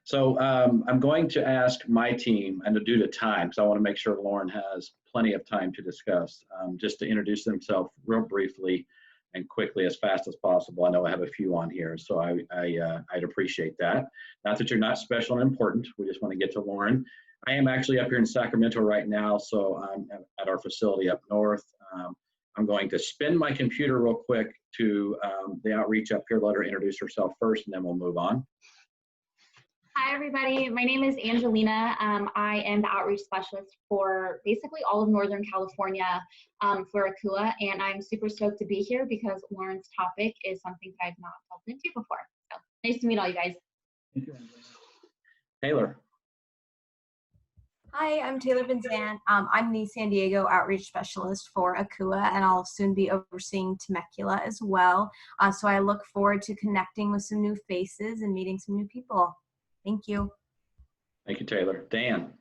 So I'm going to ask my team, and due to time, because I want to make sure Lauren has plenty of time to discuss, just to introduce themselves real briefly and quickly as fast as possible. I know I have a few on here, so I'd appreciate that. Not that you're not special and important. We just want to get to Lauren. I am actually up here in Sacramento right now, so I'm at our facility up north. I'm going to spin my computer real quick to the outreach up here. Let her introduce herself first, and then we'll move on. Hi, everybody. My name is Angelina. I am the outreach specialist for basically all of Northern California for Akua, and I'm super stoked to be here because Lauren's topic is something that I've not delved into before. So nice to meet all you guys. Thank you, Angelina. Taylor. Hi, I'm Taylor Vincent. I'm the San Diego outreach specialist for Akua, and I'll soon be overseeing Temecula as well. So I look forward to connecting with some new faces and meeting some new people. Thank you. Thank you, Taylor. Dan.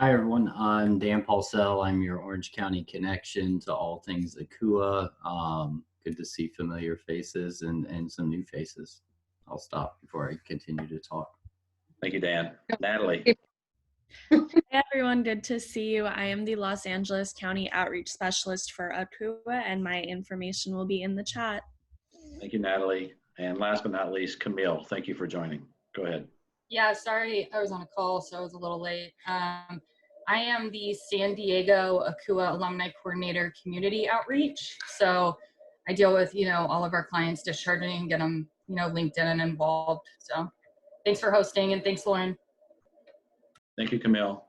Hi, everyone. I'm Dan Paulsell. I'm your Orange County connection to all things Akua. Good to see familiar faces and some new faces. I'll stop before I continue to talk. Thank you, Dan. Natalie. Hey everyone, good to see you. I am the Los Angeles County Outreach Specialist for Akua, and my information will be in the chat. Thank you, Natalie. And last but not least, Camille. Thank you for joining. Go ahead. Yeah, sorry, I was on a call, so I was a little late. I am the San Diego Akua Alumni Coordinator Community Outreach. So I deal with, all of our clients discharging, get them, linked in and involved. So thanks for hosting, and thanks, Lauren. Thank you, Camille.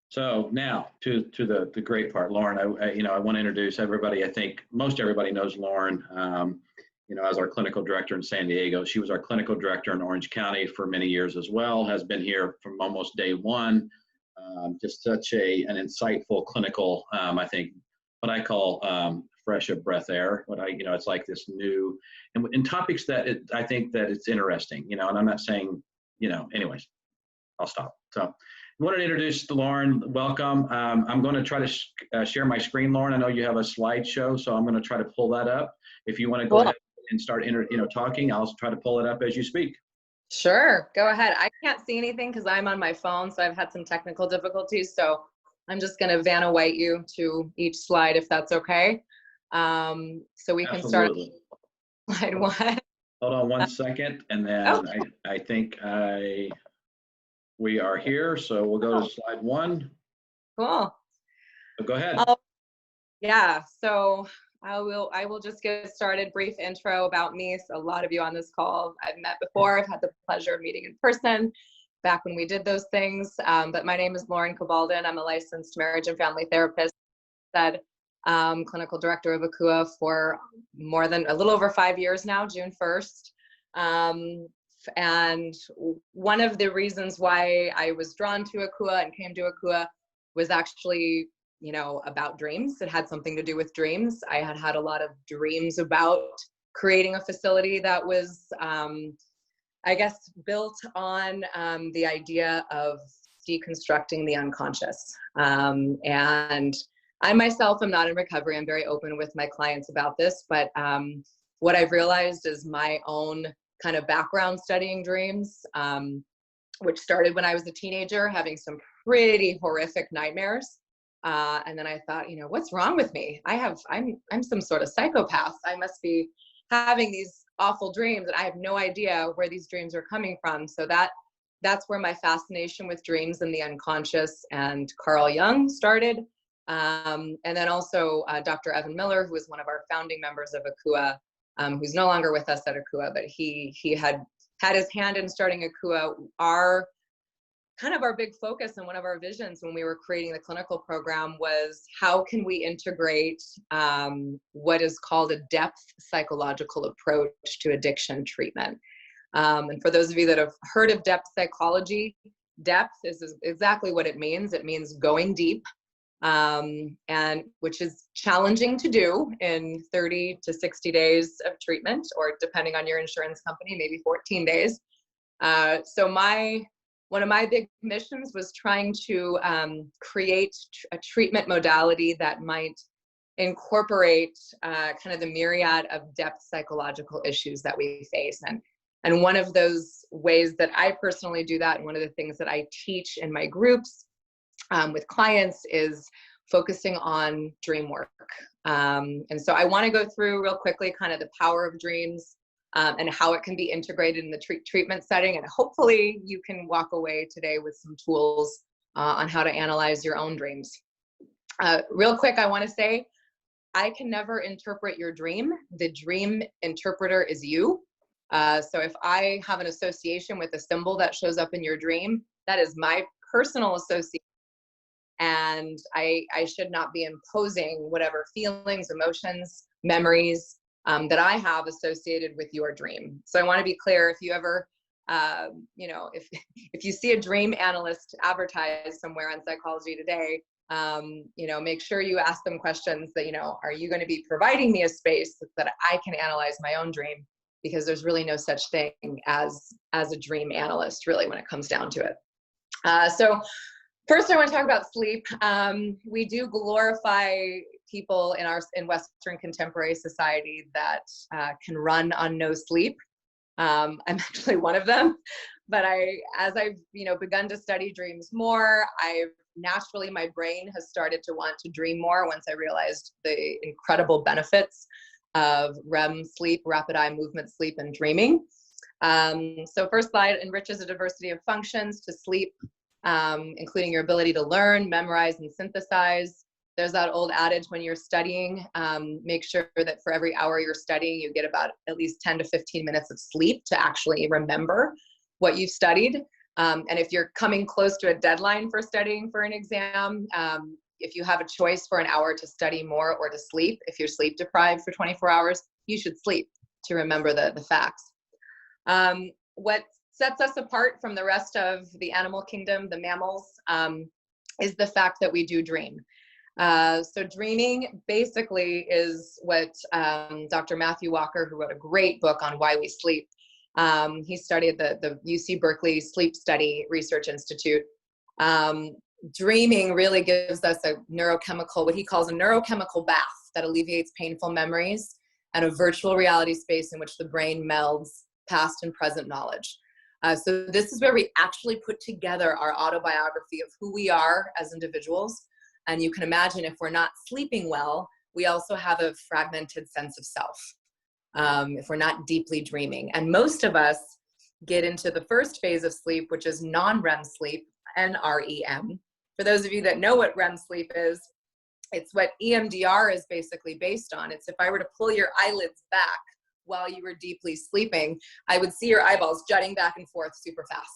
So now to the great part, Lauren. I want to introduce everybody. I think most everybody knows Lauren. As our clinical director in San Diego. She was our clinical director in Orange County for many years as well, has been here from almost day one. Just such an insightful clinical, I think, what I call fresh of breath air. It's like this new, and topics that I think that it's interesting, and I'm not saying, anyways, I'll stop. So I wanted to introduce Lauren. Welcome. I'm going to try to share my screen, Lauren. I know you have a slideshow, so I'm going to try to pull that up. If you want to go ahead and start talking, I'll try to pull it up as you speak. Sure, go ahead. I can't see anything because I'm on my phone, so I've had some technical difficulties. So I'm just going to Vanna White you to each slide if that's okay. So we can start on slide one. Hold on one second, and then I think we are here. So we'll go to slide one. Cool. So go ahead. Yeah. So I will just get started. Brief intro about me. So a lot of you on this call I've met before. I've had the pleasure of meeting in person back when we did those things. But my name is Lauren Cabaldon. I'm a licensed marriage and family therapist, clinical director of Akua for more than a little over 5 years now, June 1st. And one of the reasons why I was drawn to Akua and came to Akua was actually about dreams. It had something to do with dreams. I had a lot of dreams about creating a facility that was, built on the idea of deconstructing the unconscious. And I myself am not in recovery. I'm very open with my clients about this, but what I've realized is my own kind of background studying dreams, which started when I was a teenager, having some pretty horrific nightmares. And then I thought, what's wrong with me? I'm some sort of psychopath. I must be having these awful dreams, and I have no idea where these dreams are coming from. So that's where my fascination with dreams and the unconscious and Carl Jung started. And then also Dr. Evan Miller, who was one of our founding members of Akua, who's no longer with us at Akua, but he had his hand in starting Akua. Our big focus and one of our visions when we were creating the clinical program was how can we integrate what is called a depth psychological approach to addiction treatment. And for those of you that have heard of depth psychology, depth is exactly what it means. It means going deep, and which is challenging to do in 30 to 60 days of treatment, or depending on your insurance company, maybe 14 days. So one of my big missions was trying to create a treatment modality that might incorporate kind of the myriad of depth psychological issues that we face. And one of those ways that I personally do that, and one of the things that I teach in my groups with clients, is focusing on dream work. And so I want to go through real quickly kind of the power of dreams and how it can be integrated in the treatment setting. And hopefully you can walk away today with some tools on how to analyze your own dreams. Real quick, I want to say, I can never interpret your dream. The dream interpreter is you. So if I have an association with a symbol that shows up in your dream, that is my personal association. And I should not be imposing whatever feelings, emotions, memories that I have associated with your dream. So I want to be clear, if you ever, if you see a dream analyst advertised somewhere on Psychology Today, make sure you ask them questions that, are you going to be providing me a space that I can analyze my own dream? Because there's really no such thing as a dream analyst, really, when it comes down to it. So first, I want to talk about sleep. We do glorify people in Western contemporary society that can run on no sleep. I'm actually one of them, but as I've begun to study dreams more, naturally my brain has started to want to dream more once I realized the incredible benefits of REM sleep, rapid eye movement sleep, and dreaming. So first slide enriches a diversity of functions to sleep, including your ability to learn, memorize, and synthesize. There's that old adage, when you're studying, make sure that for every hour you're studying, you get about at least 10 to 15 minutes of sleep to actually remember what you've studied. And if you're coming close to a deadline for studying for an exam, if you have a choice for an hour to study more or to sleep, if you're sleep deprived for 24 hours, you should sleep to remember the facts. What sets us apart from the rest of the animal kingdom, the mammals, is the fact that we do dream. So dreaming basically is what Dr. Matthew Walker, who wrote a great book on why we sleep, he studied the UC Berkeley Sleep Study Research Institute. Dreaming really gives us a neurochemical, what he calls a neurochemical bath that alleviates painful memories, and a virtual reality space in which the brain melds past and present knowledge. So this is where we actually put together our autobiography of who we are as individuals. And you can imagine, if we're not sleeping well, we also have a fragmented sense of self, if we're not deeply dreaming. And most of us get into the first phase of sleep, which is non-REM sleep, NREM. For those of you that know what REM sleep is, it's what EMDR is basically based on. It's if I were to pull your eyelids back while you were deeply sleeping, I would see your eyeballs jutting back and forth super fast.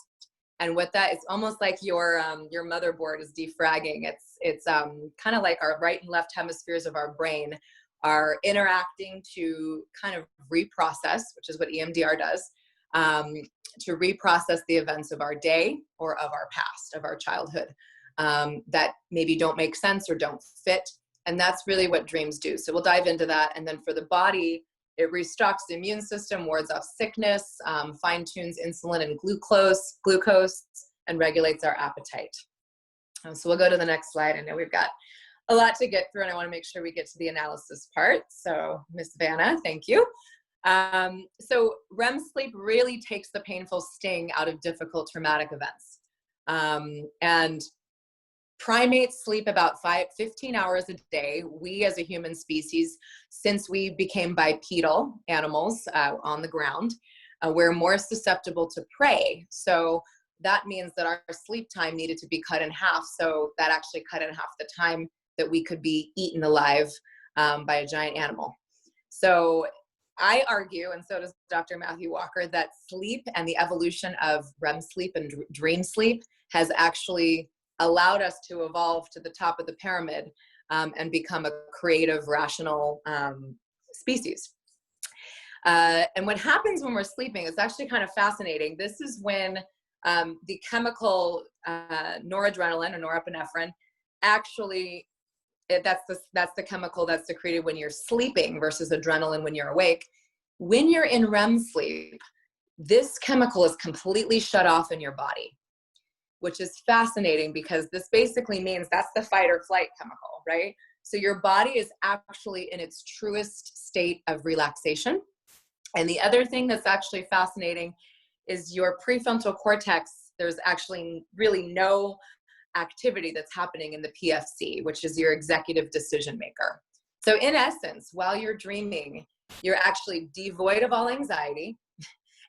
And what that, it's almost like your motherboard is defragging. It's kind of like our right and left hemispheres of our brain are interacting to kind of reprocess, which is what EMDR does, to reprocess the events of our day or of our past, of our childhood, that maybe don't make sense or don't fit. And that's really what dreams do. So we'll dive into that. And then for the body, it restocks the immune system, wards off sickness, fine-tunes insulin and glucose, and regulates our appetite. So we'll go to the next slide. I know we've got a lot to get through, and I want to make sure we get to the analysis part. So Miss Vanna, thank you. So REM sleep really takes the painful sting out of difficult traumatic events. And primates sleep about 15 hours a day. We as a human species, since we became bipedal animals on the ground, we're more susceptible to prey. So that means that our sleep time needed to be cut in half. So that actually cut in half the time that we could be eaten alive by a giant animal. So I argue, and so does Dr. Matthew Walker, that sleep and the evolution of REM sleep and dream sleep has actually allowed us to evolve to the top of the pyramid and become a creative, rational species. And what happens when we're sleeping is actually kind of fascinating. This is when the chemical noradrenaline or norepinephrine actually, that's the chemical that's secreted when you're sleeping versus adrenaline when you're awake. When you're in REM sleep, this chemical is completely shut off in your body, which is fascinating because this basically means that's the fight or flight chemical, right? So your body is actually in its truest state of relaxation. And the other thing that's actually fascinating is your prefrontal cortex, there's actually really no activity that's happening in the PFC, which is your executive decision maker. So in essence, while you're dreaming, you're actually devoid of all anxiety,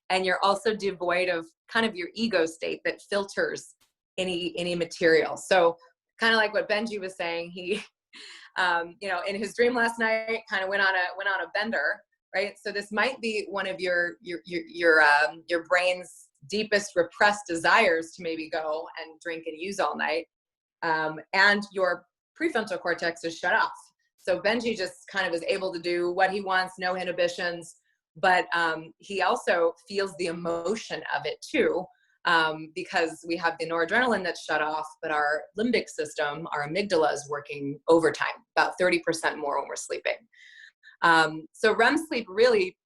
and you're also devoid of kind of your ego state that filters any material. So kind of like what Benji was saying, he, you know, in his dream last night, kind of went on a bender, right? So this might be one of your brain's deepest repressed desires to maybe go and drink and use all night, and your prefrontal cortex is shut off. So Benji just kind of is able to do what he wants, no inhibitions, but he also feels the emotion of it too, because we have the noradrenaline that's shut off, but our limbic system, our amygdala, is working overtime, about 30% more when we're sleeping. So REM sleep really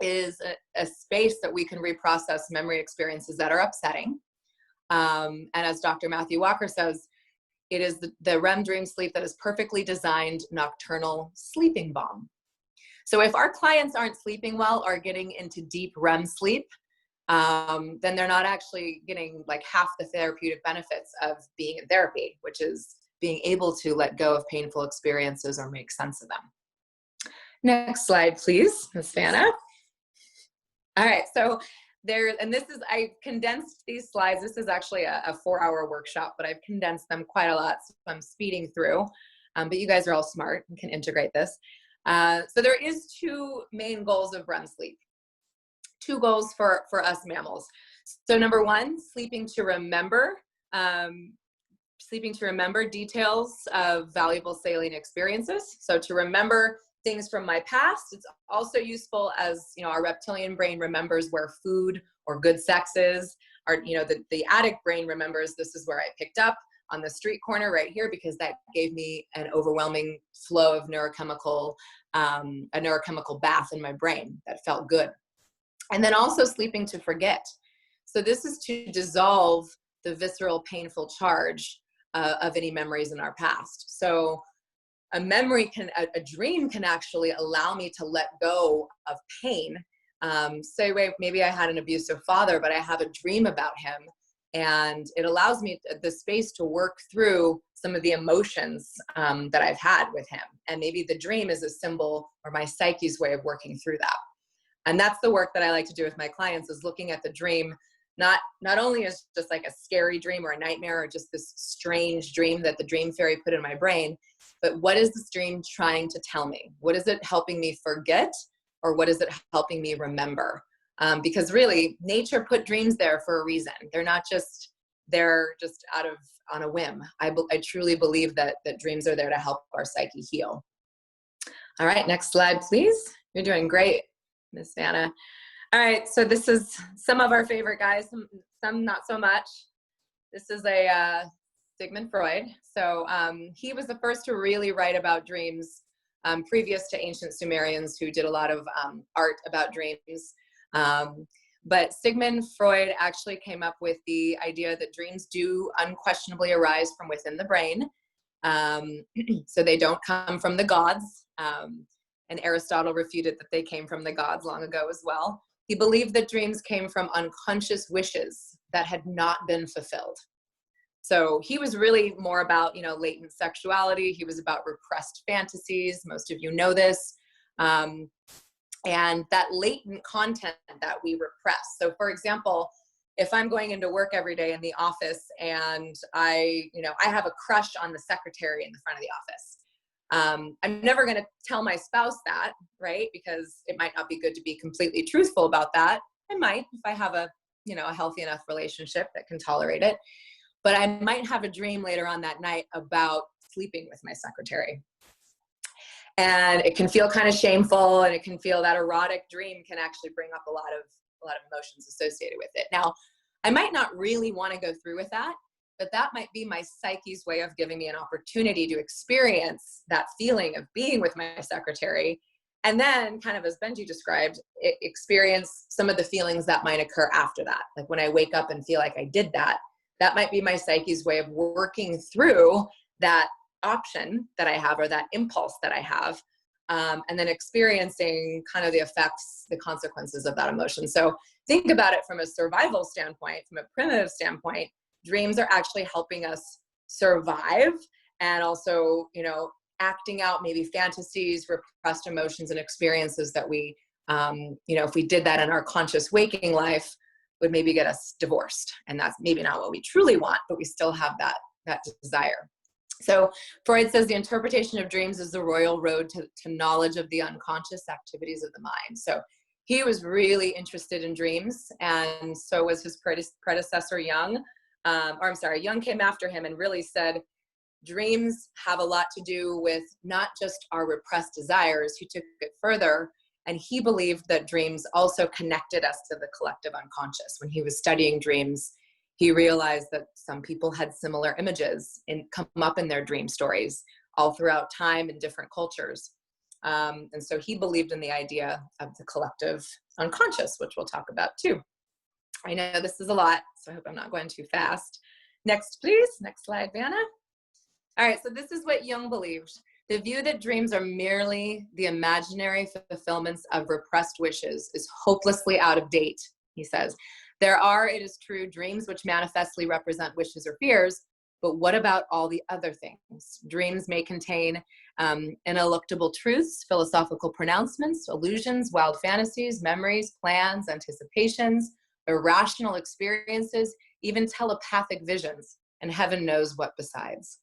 is a space that we can reprocess memory experiences that are upsetting. And as Dr. Matthew Walker says, it is the REM dream sleep that is perfectly designed nocturnal sleeping balm. So if our clients aren't sleeping well or getting into deep REM sleep, then they're not actually getting like half the therapeutic benefits of being in therapy, which is being able to let go of painful experiences or make sense of them. Next slide, please, Ms. Vanna. All right, so I condensed these slides. This is actually a 4-hour workshop, but I've condensed them quite a lot, so I'm speeding through. But you guys are all smart and can integrate this. So there is 2 main goals of REM sleep. 2 goals for us mammals. So number 1, sleeping to remember details of valuable salient experiences. So to remember things from my past. It's also useful as, you know, our reptilian brain remembers where food or good sex is. The addict brain remembers this is where I picked up on the street corner right here, because that gave me an overwhelming flow of neurochemical, a neurochemical bath in my brain that felt good. And then also sleeping to forget. So this is to dissolve the visceral painful charge of any memories in our past. So a dream can actually allow me to let go of pain. Maybe I had an abusive father, but I have a dream about him, and it allows me the space to work through some of the emotions that I've had with him. And maybe the dream is a symbol or my psyche's way of working through that. And that's the work that I like to do with my clients, is looking at the dream, not only as just like a scary dream or a nightmare or just this strange dream that the dream fairy put in my brain, but what is this dream trying to tell me? What is it helping me forget, or what is it helping me remember? Because really, nature put dreams there for a reason. They're just on a whim. I truly believe that dreams are there to help our psyche heal. All right, next slide, please. You're doing great, Miss Vanna. All right, so this is some of our favorite guys, some not so much. This is a Sigmund Freud. So he was the first to really write about dreams, previous to ancient Sumerians who did a lot of art about dreams. But Sigmund Freud actually came up with the idea that dreams do unquestionably arise from within the brain. So they don't come from the gods. And Aristotle refuted that they came from the gods long ago as well. He believed that dreams came from unconscious wishes that had not been fulfilled. So he was really more about, latent sexuality. He was about repressed fantasies. Most of you know this. And that latent content that we repress. So for example, if I'm going into work every day in the office and I have a crush on the secretary in the front of the office, I'm never going to tell my spouse that, right? Because it might not be good to be completely truthful about that. I might, if I have a healthy enough relationship that can tolerate it. But I might have a dream later on that night about sleeping with my secretary. And it can feel kind of shameful, and it can feel that erotic dream can actually bring up a lot of emotions associated with it. Now, I might not really want to go through with that, but that might be my psyche's way of giving me an opportunity to experience that feeling of being with my secretary. And then, kind of as Benji described, experience some of the feelings that might occur after that. Like when I wake up and feel like I did that, that might be my psyche's way of working through that option that I have, or that impulse that I have, and then experiencing kind of the effects, the consequences of that emotion. So think about it from a survival standpoint, from a primitive standpoint. Dreams are actually helping us survive, and also, you know, acting out maybe fantasies, repressed emotions and experiences that we, you know, if we did that in our conscious waking life, would maybe get us divorced. And that's maybe not what we truly want, but we still have that desire. So Freud says the interpretation of dreams is the royal road to knowledge of the unconscious activities of the mind. So he was really interested in dreams, and so was his predecessor Jung. Jung came after him and really said, dreams have a lot to do with not just our repressed desires. He took it further, and he believed that dreams also connected us to the collective unconscious. When he was studying dreams, he realized that some people had similar images and come up in their dream stories all throughout time in different cultures. And so he believed in the idea of the collective unconscious, which we'll talk about too. I know this is a lot, so I hope I'm not going too fast. Next, please. Next slide, Vanna. All right, so this is what Jung believed. The view that dreams are merely the imaginary fulfillments of repressed wishes is hopelessly out of date, he says. There are, it is true, dreams which manifestly represent wishes or fears, but what about all the other things? Dreams may contain ineluctable truths, philosophical pronouncements, illusions, wild fantasies, memories, plans, anticipations, irrational experiences, even telepathic visions, and heaven knows what besides.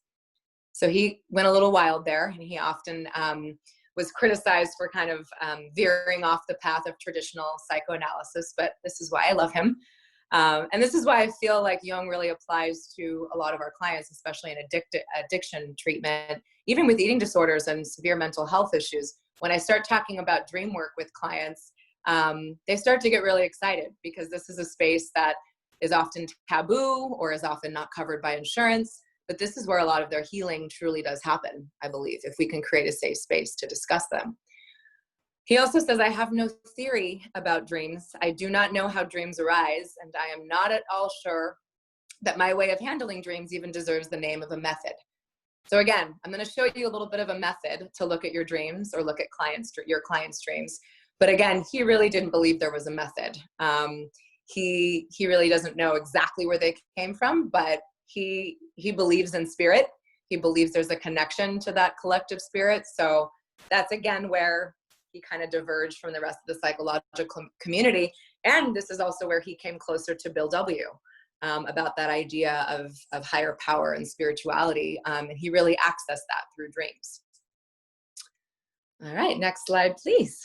So he went a little wild there, and he often was criticized for kind of veering off the path of traditional psychoanalysis, but this is why I love him. And this is why I feel like Jung really applies to a lot of our clients, especially in addiction treatment, even with eating disorders and severe mental health issues. When I start talking about dream work with clients, they start to get really excited, because this is a space that is often taboo or is often not covered by insurance. But this is where a lot of their healing truly does happen, I believe, if we can create a safe space to discuss them. He also says, I have no theory about dreams. I do not know how dreams arise, and I am not at all sure that my way of handling dreams even deserves the name of a method. So again, I'm going to show you a little bit of a method to look at your dreams or look at your clients' dreams. But again, he really didn't believe there was a method. He really doesn't know exactly where they came from, but he believes in spirit. He believes there's a connection to that collective spirit. So that's again where he kind of diverged from the rest of the psychological community. And this is also where he came closer to Bill W. About that idea of higher power and spirituality. And he really accessed that through dreams. All right, next slide, please.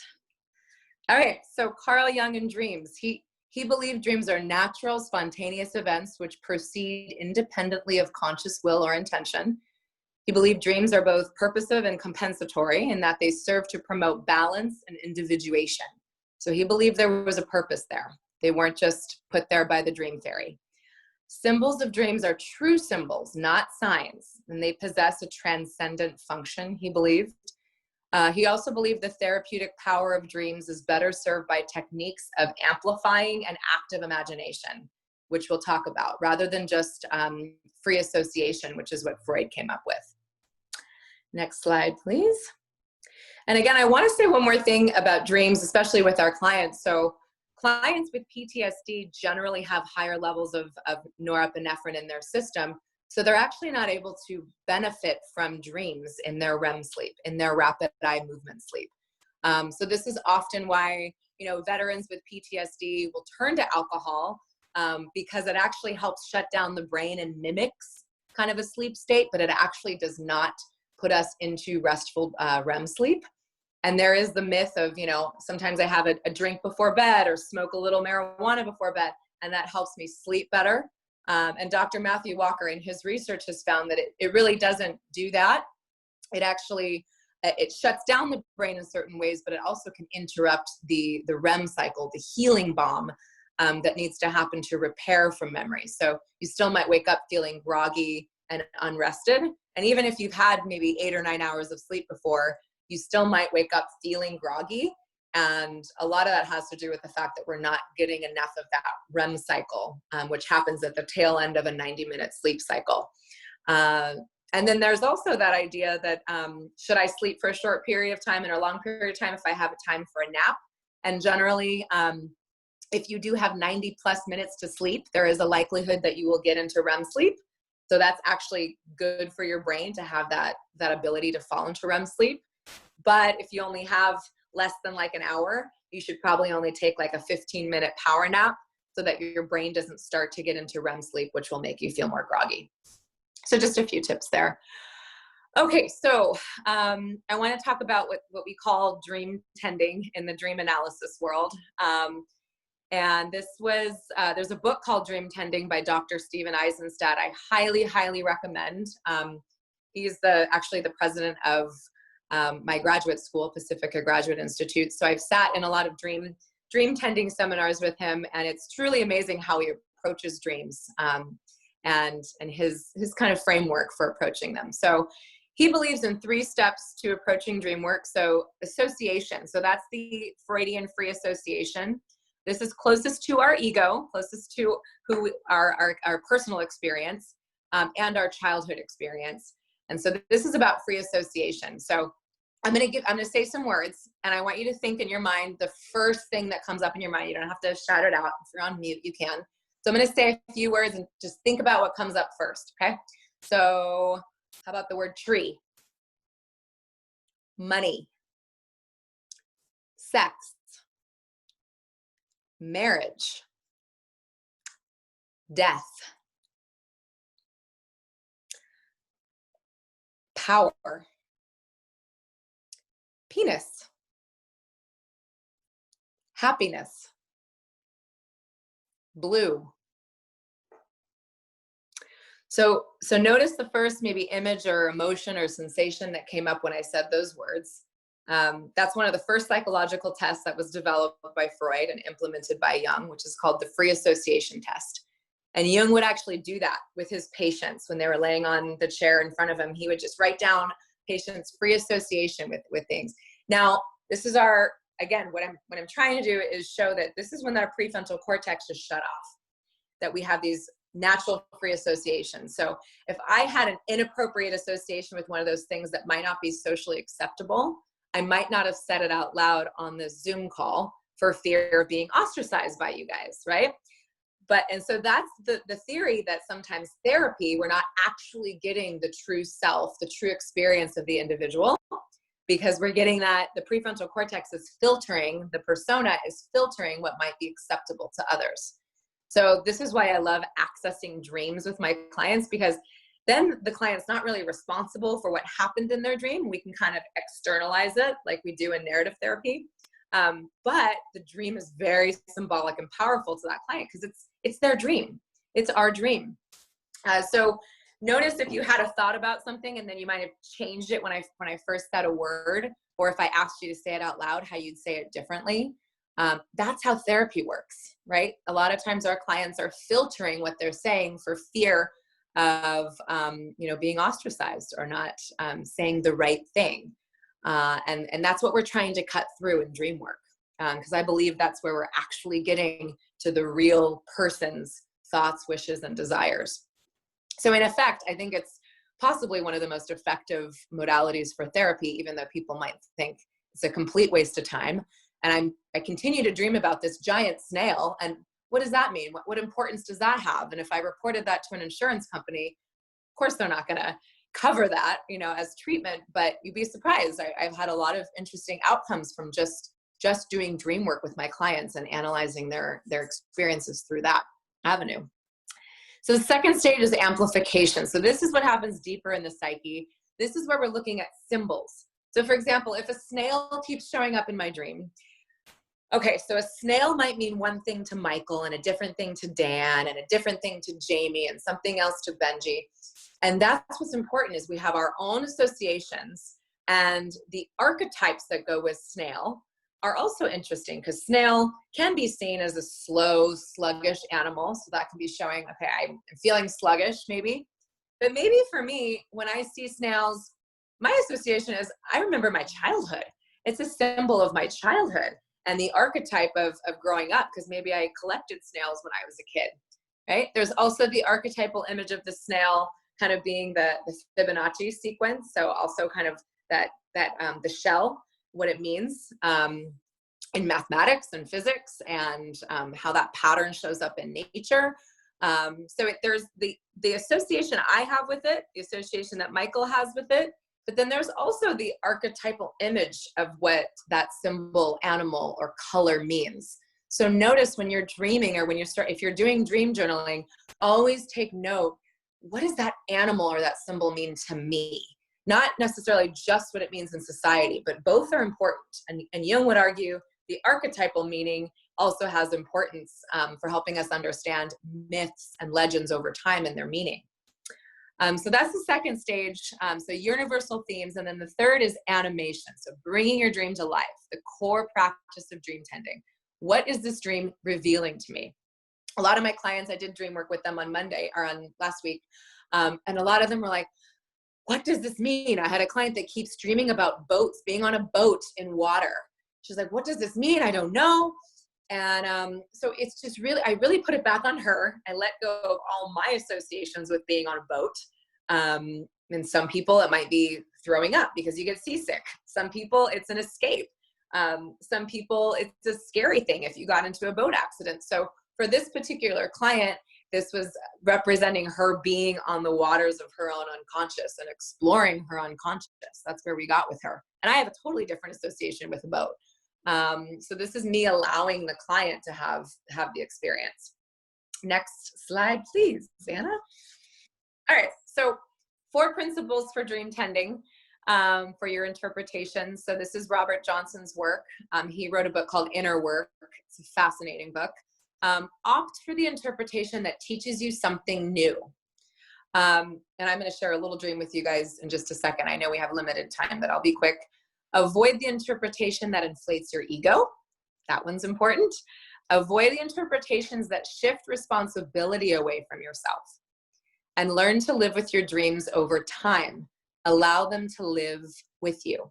All right, so Carl Jung and dreams. He believed dreams are natural, spontaneous events which proceed independently of conscious will or intention. He believed dreams are both purposive and compensatory, in that they serve to promote balance and individuation. So he believed there was a purpose there. They weren't just put there by the dream fairy. Symbols of dreams are true symbols, not signs, and they possess a transcendent function, he believed. He also believed the therapeutic power of dreams is better served by techniques of amplifying and active imagination, which we'll talk about, rather than just free association, which is what Freud came up with. Next slide, please. And again, I want to say one more thing about dreams, especially with our clients. So clients with PTSD generally have higher levels of norepinephrine in their system. So they're actually not able to benefit from dreams in their REM sleep, in their rapid eye movement sleep. So this is often why, veterans with PTSD will turn to alcohol because it actually helps shut down the brain and mimics kind of a sleep state, but it actually does not put us into restful REM sleep. And there is the myth of, sometimes I have a drink before bed or smoke a little marijuana before bed, and that helps me sleep better. And Dr. Matthew Walker in his research has found that it really doesn't do that. It actually, it shuts down the brain in certain ways, but it also can interrupt the REM cycle, the healing bomb that needs to happen to repair from memory. So you still might wake up feeling groggy and unrested. And even if you've had maybe 8 or 9 hours of sleep before, you still might wake up feeling groggy. And a lot of that has to do with the fact that we're not getting enough of that REM cycle, which happens at the tail end of a 90-minute sleep cycle. And then there's also that idea that should I sleep for a short period of time and a long period of time if I have a time for a nap? And generally, if you do have 90 plus minutes to sleep, there is a likelihood that you will get into REM sleep. So that's actually good for your brain to have that ability to fall into REM sleep. But if you only have less than like an hour, you should probably only take like a 15-minute power nap so that your brain doesn't start to get into REM sleep, which will make you feel more groggy. So just a few tips there. Okay, so I want to talk about what we call dream tending in the dream analysis world. And this was, there's a book called Dream Tending by Dr. Steven Eisenstadt. I highly, highly recommend. He's actually the president of my graduate school, Pacifica Graduate Institute. So I've sat in a lot of dream tending seminars with him, and it's truly amazing how he approaches dreams and his kind of framework for approaching them. So he believes in 3 steps to approaching dream work. So association, so that's the Freudian free association. This is closest to our ego, closest to who our personal experience and our childhood experience. And so this is about free association. So I'm going to say some words, and I want you to think in your mind the first thing that comes up in your mind. You don't have to shout it out. If you're on mute, you can. So I'm going to say a few words and just think about what comes up first, okay? So how about the word tree? Money. Sex. Marriage. Death. Power. Penis. Happiness. Blue. So notice the first maybe image or emotion or sensation that came up when I said those words. That's one of the first psychological tests that was developed by Freud and implemented by Jung, which is called the free association test. And Jung would actually do that with his patients when they were laying on the chair in front of him. He would just write down patients' free association with things. Now, this is again, what I'm trying to do is show that this is when our prefrontal cortex is shut off, that we have these natural free associations. So if I had an inappropriate association with one of those things that might not be socially acceptable, I might not have said it out loud on this Zoom call for fear of being ostracized by you guys, right? And so that's the theory that sometimes therapy, we're not actually getting the true self, the true experience of the individual, because we're getting that the prefrontal cortex is filtering, the persona is filtering what might be acceptable to others. So this is why I love accessing dreams with my clients, because then the client's not really responsible for what happened in their dream. We can kind of externalize it like we do in narrative therapy. But the dream is very symbolic and powerful to that client because it's their dream. It's our dream. So notice if you had a thought about something and then you might have changed it when I first said a word, or if I asked you to say it out loud, how you'd say it differently. That's how therapy works, right? A lot of times our clients are filtering what they're saying for fear of, being ostracized or not saying the right thing. And that's what we're trying to cut through in dream work. Because I believe that's where we're actually getting to the real person's thoughts, wishes, and desires. So in effect, I think it's possibly one of the most effective modalities for therapy, even though people might think it's a complete waste of time. And I continue to dream about this giant snail. And what does that mean? What importance does that have? And if I reported that to an insurance company, of course, they're not going to cover that, as treatment, but you'd be surprised. I've had a lot of interesting outcomes from just doing dream work with my clients and analyzing their experiences through that avenue. So the second stage is amplification. So this is what happens deeper in the psyche. This is where we're looking at symbols. So for example, if a snail keeps showing up in my dream, okay, so a snail might mean one thing to Michael and a different thing to Dan and a different thing to Jamie and something else to Benji. And that's what's important is we have our own associations, and the archetypes that go with snail are also interesting because snail can be seen as a slow, sluggish animal. So that can be showing, okay, I'm feeling sluggish maybe. But maybe for me, when I see snails, my association is I remember my childhood. It's a symbol of my childhood and the archetype of growing up because maybe I collected snails when I was a kid, right? There's also the archetypal image of the snail kind of being the Fibonacci sequence. So also kind of that the shell, what it means in mathematics and physics, and how that pattern shows up in nature. There's the association I have with it, the association that Michael has with it, but then there's also the archetypal image of what that symbol, animal, or color means. So notice when you're dreaming, or if you're doing dream journaling, always take note, what does that animal or that symbol mean to me? Not necessarily just what it means in society, but both are important. And Jung would argue the archetypal meaning also has importance for helping us understand myths and legends over time and their meaning. So that's the second stage, so universal themes. And then the third is animation, so bringing your dream to life, the core practice of dream tending. What is this dream revealing to me? A lot of my clients, I did dream work with them on last week, and a lot of them were like, what does this mean? I had a client that keeps dreaming about boats, being on a boat in water. She's like, what does this mean? I don't know. And so it's just really, I really put it back on her. I let go of all my associations with being on a boat. And some people, it might be throwing up because you get seasick. Some people, it's an escape. Some people, it's a scary thing if you got into a boat accident. So for this particular client, this was representing her being on the waters of her own unconscious and exploring her unconscious. That's where we got with her. And I have a totally different association with a boat. So this is me allowing the client to have the experience. Next slide, please, Anna. All right, so 4 principles for dream tending for your interpretation. So this is Robert Johnson's work. He wrote a book called Inner Work. It's a fascinating book. Opt for the interpretation that teaches you something new. And I'm going to share a little dream with you guys in just a second. I know we have limited time, but I'll be quick. Avoid the interpretation that inflates your ego. That one's important. Avoid the interpretations that shift responsibility away from yourself. And learn to live with your dreams over time. Allow them to live with you.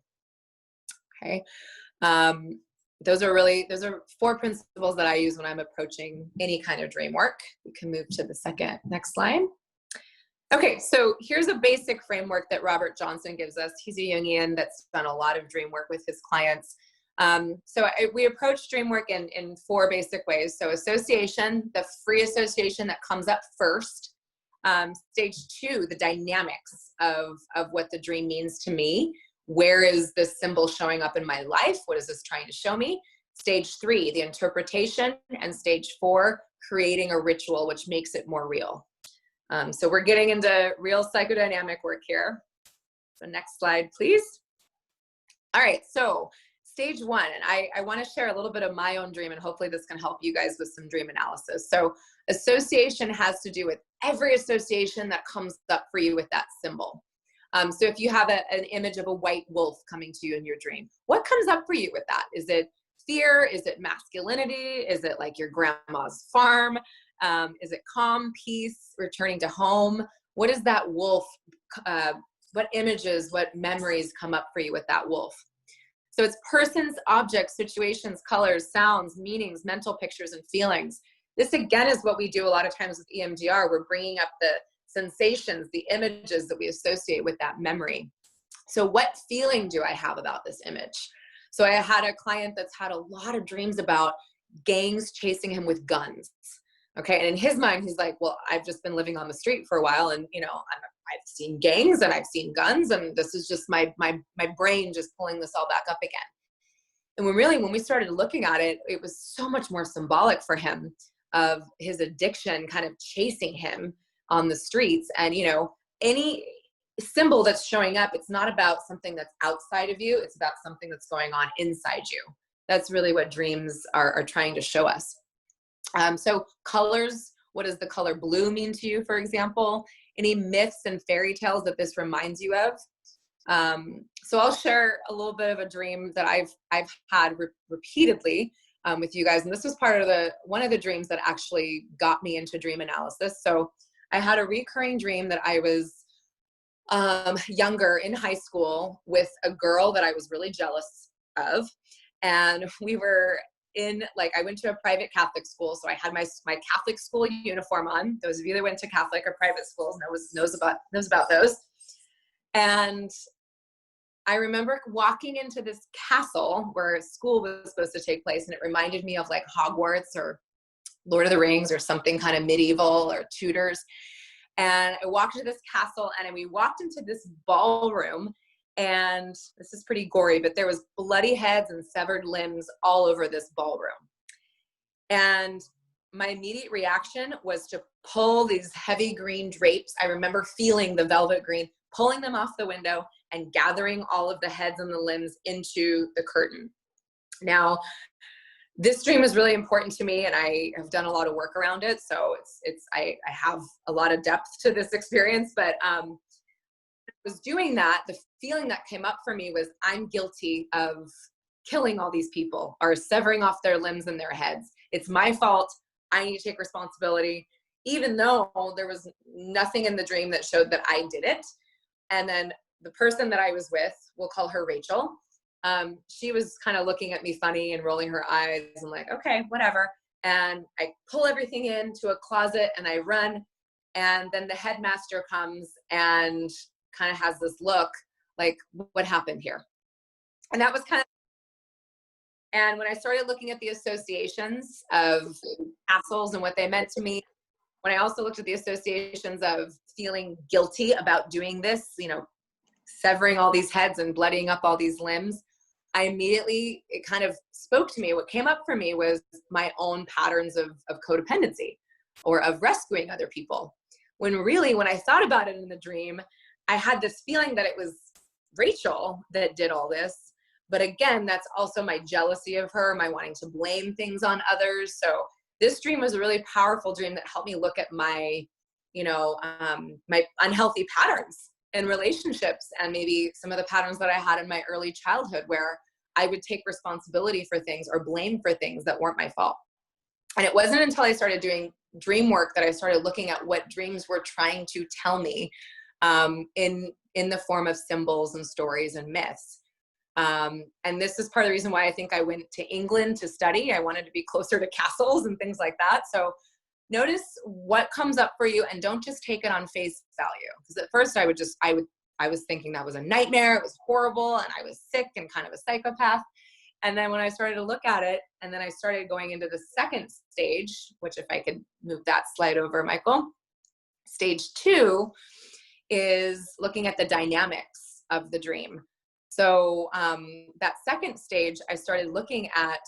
Okay. Those are 4 principles that I use when I'm approaching any kind of dream work. We can move to the next slide. Okay, so here's a basic framework that Robert Johnson gives us. He's a Jungian that's done a lot of dream work with his clients. We approach dream work in 4 basic ways. So association, the free association that comes up first. Stage 2, the dynamics of what the dream means to me. Where is this symbol showing up in my life? What is this trying to show me? Stage 3, the interpretation. And stage 4, creating a ritual, which makes it more real. So we're getting into real psychodynamic work here. So next slide, please. All right, so stage 1, and I want to share a little bit of my own dream, and hopefully this can help you guys with some dream analysis. So association has to do with every association that comes up for you with that symbol. So if you have an image of a white wolf coming to you in your dream, what comes up for you with that? Is it fear? Is it masculinity? Is it like your grandma's farm? Is it calm, peace, returning to home? What is that wolf? What images, what memories come up for you with that wolf? So it's persons, objects, situations, colors, sounds, meanings, mental pictures, and feelings. This again is what we do a lot of times with EMDR. We're bringing up the sensations, the images that we associate with that memory. So what feeling do I have about this image? So I had a client that's had a lot of dreams about gangs chasing him with guns. Okay, and in his mind, he's like, well, I've just been living on the street for a while, and I've seen gangs and I've seen guns, and this is just my brain just pulling this all back up again. And when we started looking at it, it was so much more symbolic for him of his addiction kind of chasing him on the streets. And any symbol that's showing up, it's not about something that's outside of you, it's about something that's going on inside you. That's really what dreams are trying to show us. So colors, what does the color blue mean to you, for example? Any myths and fairy tales that this reminds you of? So I'll share a little bit of a dream that I've had repeatedly with you guys. And this was part of one of the dreams that actually got me into dream analysis. So I had a recurring dream that I was younger in high school with a girl that I was really jealous of. And we were in, like, I went to a private Catholic school, so I had my Catholic school uniform on. Those of you that went to Catholic or private schools knows about those. And I remember walking into this castle where school was supposed to take place, and it reminded me of like Hogwarts or Lord of the Rings or something kind of medieval or Tudors. And I walked into this castle, and we walked into this ballroom, and this is pretty gory, but there was bloody heads and severed limbs all over this ballroom. And my immediate reaction was to pull these heavy green drapes. I remember feeling the velvet green, pulling them off the window and gathering all of the heads and the limbs into the curtain. Now, this dream is really important to me, and I have done a lot of work around it. So I have a lot of depth to this experience, but was doing that, the feeling that came up for me was, I'm guilty of killing all these people or severing off their limbs and their heads. It's my fault. I need to take responsibility, even though there was nothing in the dream that showed that I did it. And then the person that I was with, we'll call her Rachel, she was kind of looking at me funny and rolling her eyes and like, okay, whatever. And I pull everything into a closet and I run. And then the headmaster comes and kind of has this look like, what happened here? And that was kind of, and when I started looking at the associations of castles and what they meant to me, when I also looked at the associations of feeling guilty about doing this, you know, severing all these heads and bloodying up all these limbs, I immediately, it kind of spoke to me. What came up for me was my own patterns of codependency or of rescuing other people. When really, when I thought about it in the dream, I had this feeling that it was Rachel that did all this. But again, that's also my jealousy of her, my wanting to blame things on others. So this dream was a really powerful dream that helped me look at my, you know, my unhealthy patterns in relationships, and maybe some of the patterns that I had in my early childhood where I would take responsibility for things or blame for things that weren't my fault. And it wasn't until I started doing dream work that I started looking at what dreams were trying to tell me in the form of symbols and stories and myths. And this is part of the reason why I think I went to England to study. I wanted to be closer to castles and things like that. So notice what comes up for you and don't just take it on face value. Because at first I was thinking that was a nightmare. It was horrible and I was sick and kind of a psychopath. And then when I started to look at it, and then I started going into the second stage, which if I could move that slide over, Michael. Stage 2 is looking at the dynamics of the dream. So that second stage, I started looking at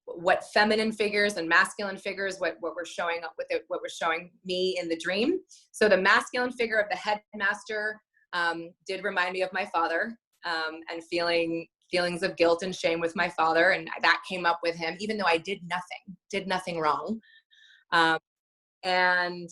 what feminine figures and masculine figures, what were showing up with it, what was showing me in the dream. So the masculine figure of the headmaster did remind me of my father, and feelings of guilt and shame with my father. And that came up with him, even though I did nothing wrong. And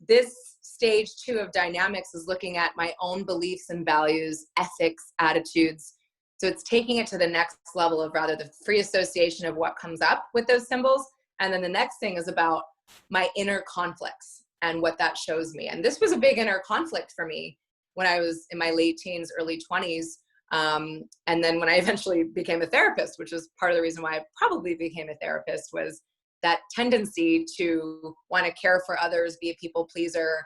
this stage 2 of dynamics is looking at my own beliefs and values, ethics, attitudes. So it's taking it to the next level of rather the free association of what comes up with those symbols. And then the next thing is about my inner conflicts and what that shows me. And this was a big inner conflict for me when I was in my late teens, early 20s. And then when I eventually became a therapist, which is part of the reason why I probably became a therapist, was that tendency to want to care for others, be a people pleaser,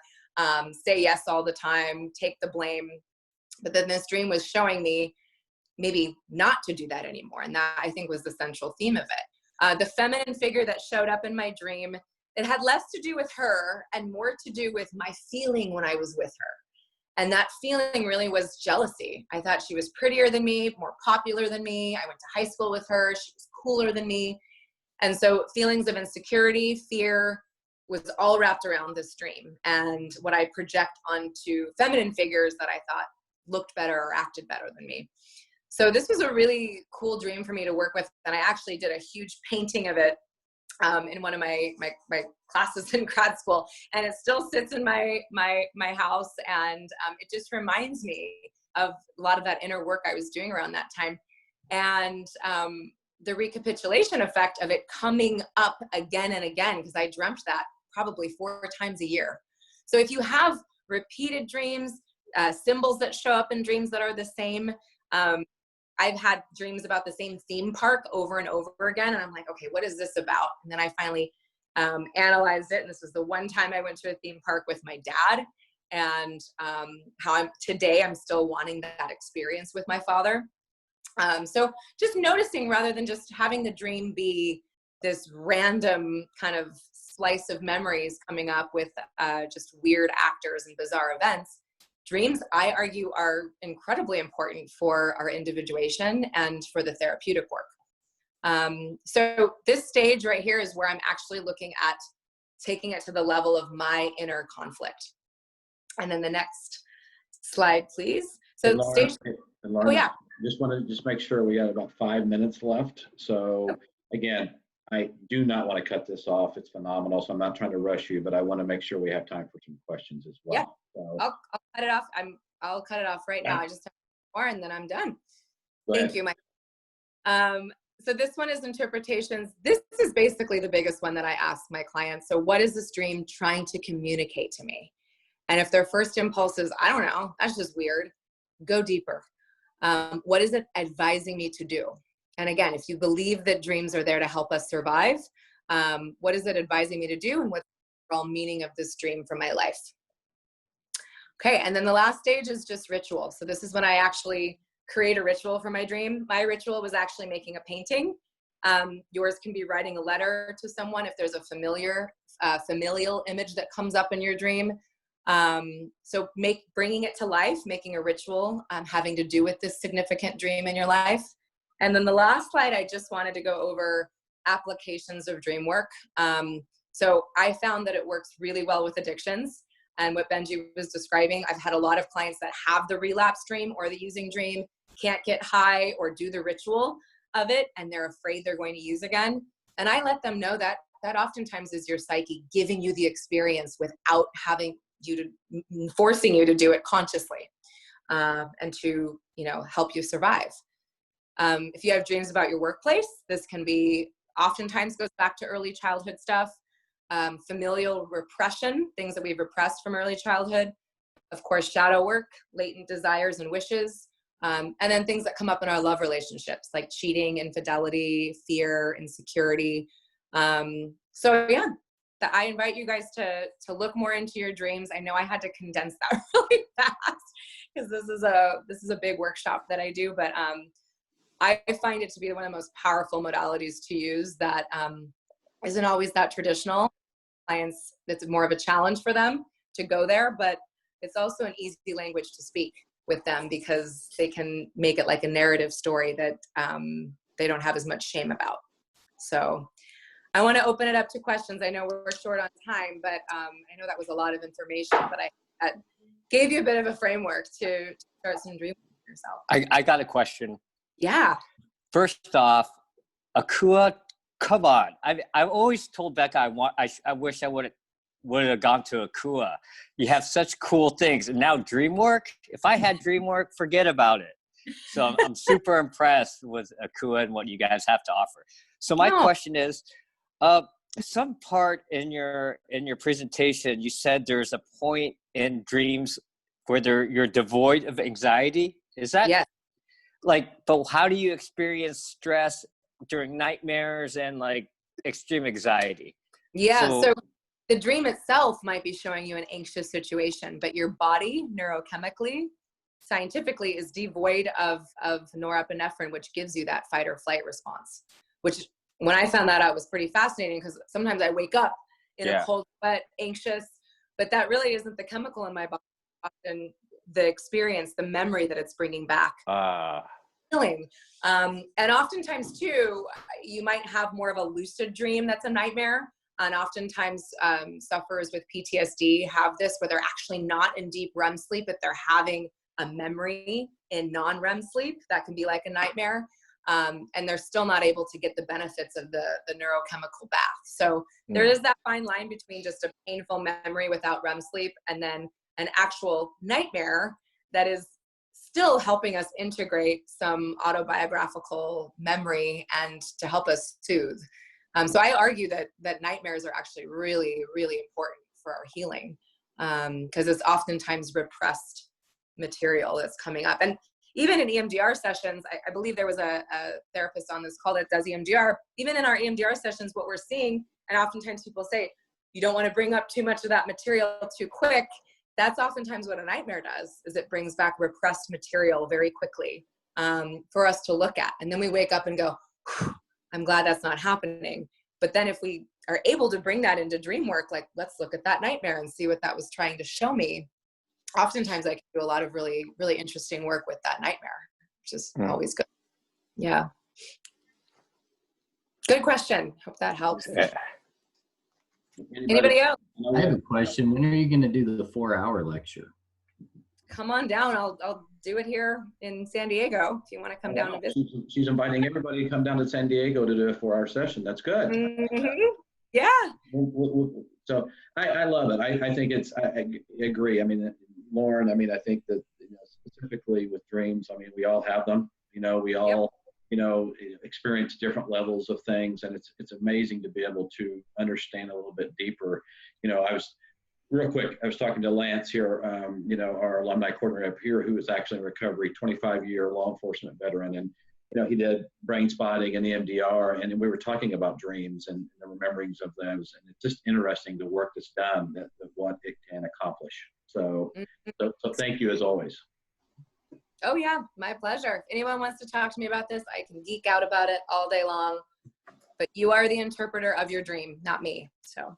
say yes all the time, take the blame. But then this dream was showing me maybe not to do that anymore. And that, I think, was the central theme of it. The feminine figure that showed up in my dream, it had less to do with her and more to do with my feeling when I was with her. And that feeling really was jealousy. I thought she was prettier than me, more popular than me. I went to high school with her. She was cooler than me. And so feelings of insecurity, fear was all wrapped around this dream and what I project onto feminine figures that I thought looked better or acted better than me. So this was a really cool dream for me to work with. And I actually did a huge painting of it in one of my classes in grad school. And it still sits in my house. And it just reminds me of a lot of that inner work I was doing around that time. And the recapitulation effect of it coming up again and again, because I dreamt that probably 4 times a year. So if you have repeated dreams, symbols that show up in dreams that are the same, I've had dreams about the same theme park over and over again. And I'm like, okay, what is this about? And then I finally analyzed it. And this was the one time I went to a theme park with my dad, and how today I'm still wanting that experience with my father. So just noticing, rather than just having the dream be this random kind of slice of memories coming up with just weird actors and bizarre events, dreams, I argue, are incredibly important for our individuation and for the therapeutic work. So this stage right here is where I'm actually looking at taking it to the level of my inner conflict. And then the next slide, please. So Hey, Lauren, stage, Lauren, oh yeah. Just want to make sure we got about 5 minutes left. So again, I do not want to cut this off. It's phenomenal. So I'm not trying to rush you, but I want to make sure we have time for some questions as well. Yeah, So, I'll cut it off. I'll cut it off right now. I just have more and then I'm done. Thank you, Mike. So this one is interpretations. This is basically the biggest one that I ask my clients. So what is this dream trying to communicate to me? And if their first impulse is, I don't know, that's just weird, go deeper. What is it advising me to do? And again, if you believe that dreams are there to help us survive, what is it advising me to do? And what's the overall meaning of this dream for my life? Okay, and then the last stage is just ritual. So this is when I actually create a ritual for my dream. My ritual was actually making a painting. Yours can be writing a letter to someone if there's a familial image that comes up in your dream. So bringing it to life, making a ritual, having to do with this significant dream in your life. And then the last slide, I just wanted to go over applications of dream work. So I found that it works really well with addictions. And what Benji was describing, I've had a lot of clients that have the relapse dream or the using dream, can't get high or do the ritual of it, and they're afraid they're going to use again. And I let them know that that oftentimes is your psyche giving you the experience without having forcing you to do it consciously, and to, help you survive. If you have dreams about your workplace, this can be, oftentimes goes back to early childhood stuff, familial repression, things that we've repressed from early childhood, of course, shadow work, latent desires and wishes, and then things that come up in our love relationships, like cheating, infidelity, fear, insecurity. So yeah, I invite you guys to look more into your dreams. I know I had to condense that really fast because this is a big workshop that I do, but I find it to be one of the most powerful modalities to use that isn't always that traditional. Clients, it's more of a challenge for them to go there, but it's also an easy language to speak with them because they can make it like a narrative story that they don't have as much shame about. So I want to open it up to questions. I know we're short on time, but I know that was a lot of information, but I gave you a bit of a framework to start some dreaming yourself. I got a question. Yeah. First off, Akua, come on. I've always told Becca I wish I would have gone to Akua. You have such cool things. And now DreamWork, if I had DreamWork, forget about it. So I'm super impressed with Akua and what you guys have to offer. So my question is, some part in your presentation, you said there's a point in dreams where you're devoid of anxiety. Is that? Yes. But how do you experience stress during nightmares and extreme anxiety? Yeah. So the dream itself might be showing you an anxious situation, but your body neurochemically, scientifically, is devoid of norepinephrine, which gives you that fight or flight response, which when I found that out was pretty fascinating because sometimes I wake up in a cold sweat, anxious, but that really isn't the chemical in my body. Often the experience, the memory that it's bringing back. Feeling. And oftentimes too, you might have more of a lucid dream that's a nightmare. And oftentimes sufferers with PTSD have this where they're actually not in deep REM sleep, but they're having a memory in non-REM sleep that can be like a nightmare. And they're still not able to get the benefits of the neurochemical bath. So there is that fine line between just a painful memory without REM sleep and then an actual nightmare that is still helping us integrate some autobiographical memory and to help us soothe. So I argue that nightmares are actually really, really important for our healing because it's oftentimes repressed material that's coming up. And even in EMDR sessions, I believe there was a therapist on this call that does EMDR. Even in our EMDR sessions, what we're seeing, and oftentimes people say, you don't want to bring up too much of that material too quick. That's oftentimes what a nightmare does, is it brings back repressed material very quickly for us to look at. And then we wake up and go, I'm glad that's not happening. But then if we are able to bring that into dream work, like, let's look at that nightmare and see what that was trying to show me. Oftentimes I can do a lot of really, really interesting work with that nightmare, which is always good. Yeah. Good question. Hope that helps. Anybody else? I have a question. When are you going to do the 4-hour lecture? Come on down. I'll do it here in San Diego if you want to come down and visit. She's inviting everybody to come down to San Diego to do a 4-hour session. That's good. Mm-hmm. Yeah. So I love it. I think I agree. I mean, Lauren, I mean, I think that, you know, specifically with dreams, I mean, we all have them, you know, we all, you know, experience different levels of things, and it's amazing to be able to understand a little bit deeper. You know, real quick, I was talking to Lance here, you know, our alumni coordinator up here, who is actually in recovery, 25-year law enforcement veteran. And, you know, he did brain spotting and EMDR, and we were talking about dreams and the rememberings of those. And it's just interesting the work that's done, that what it can accomplish. So thank you as always. Oh yeah, my pleasure. If anyone wants to talk to me about this, I can geek out about it all day long. But you are the interpreter of your dream, not me. So.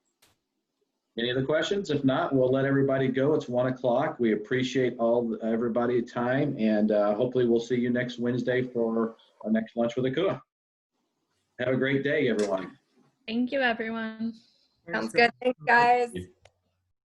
Any other questions? If not, we'll let everybody go. It's 1 o'clock. We appreciate everybody's time, and hopefully we'll see you next Wednesday for our next lunch with Akua. Have a great day, everyone. Thank you, everyone. Sounds good. Thanks, guys.